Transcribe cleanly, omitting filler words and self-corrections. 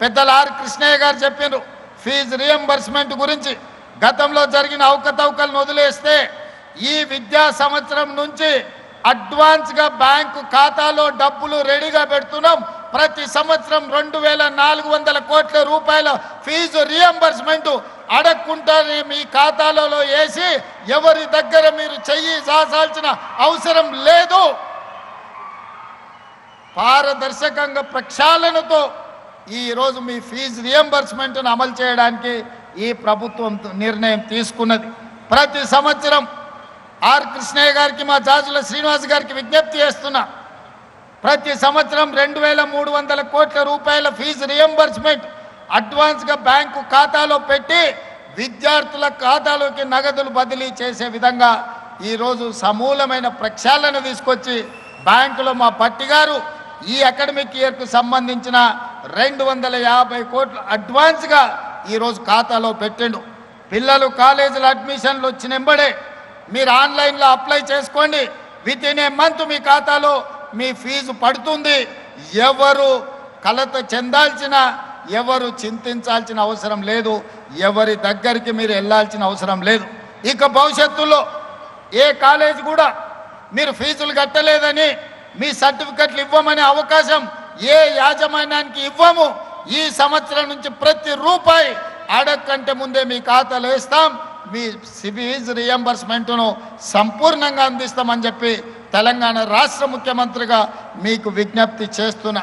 పెద్దల ఆర్ కృష్ణయ్య గారు చెప్పారు ఫీజు రియంబర్స్మెంట్ గురించి. గతంలో జరిగిన అవకతవకలను వదిలేస్తే ఈ విద్యా సంవత్సరం నుంచి అడ్వాన్స్గా బ్యాంకు ఖాతాలో డబ్బులు రెడీగా పెడుతున్నాం. ప్రతి సంవత్సరం 2400 కోట్ల రూపాయల ఫీజు రియంబర్స్మెంట్ అడగకుండానే మీ ఖాతాలలో వేసి ఎవరి దగ్గర మీరు చెయ్యి సాల్సిన అవసరం లేదు. పారదర్శకంగా ప్రక్షాళనతో ఈరోజు మీ ఫీజు రియంబర్స్మెంట్ను అమలు చేయడానికి ఈ ప్రభుత్వం నిర్ణయం తీసుకున్నది. ప్రతి సంవత్సరం ఆర్ కృష్ణయ్య గారికి మా జాజుల శ్రీనివాస్ గారికి విజ్ఞప్తి చేస్తున్నా, ప్రతి సంవత్సరం 2300 కోట్ల రూపాయల ఫీజు రియంబర్స్మెంట్ అడ్వాన్స్గా బ్యాంకు ఖాతాలో పెట్టి విద్యార్థుల ఖాతాలోకి నగదులు బదిలీ చేసే విధంగా ఈరోజు సమూలమైన ప్రక్షాళన తీసుకొచ్చి బ్యాంకులో మా పట్టి గారు ఈ అకాడమిక్ ఇయర్కు సంబంధించిన 250 కోట్లు అడ్వాన్స్గా ఈరోజు ఖాతాలో పెట్టిండు. పిల్లలు కాలేజీల అడ్మిషన్లు వచ్చినెంబడే మీరు ఆన్లైన్లో అప్లై చేసుకోండి. విత్ ఇన్ ఏ మంత్ మీ ఖాతాలో మీ ఫీజు పడుతుంది. ఎవరు కలత చెందాల్సిన, ఎవరు చింతించాల్సిన అవసరం లేదు. ఎవరి దగ్గరికి మీరు వెళ్ళాల్సిన అవసరం లేదు. ఇక భవిష్యత్తులో ఏ కాలేజ్ కూడా మీరు ఫీజులు కట్టలేదని మీ సర్టిఫికెట్లు ఇవ్వమనే అవకాశం ఏ యాజమాన్యానికి ఇవ్వము. ఈ సంవత్సరం నుంచి ప్రతి రూపాయి అడగకంటే ముందే మీ ఖాతాలో వేస్తాం. మీ ఫీజు రియంబర్స్మెంట్ను సంపూర్ణంగా అందిస్తామని చెప్పి తెలంగాణ రాష్ట్ర ముఖ్యమంత్రిగా మీకు విజ్ఞప్తి చేస్తున్నా.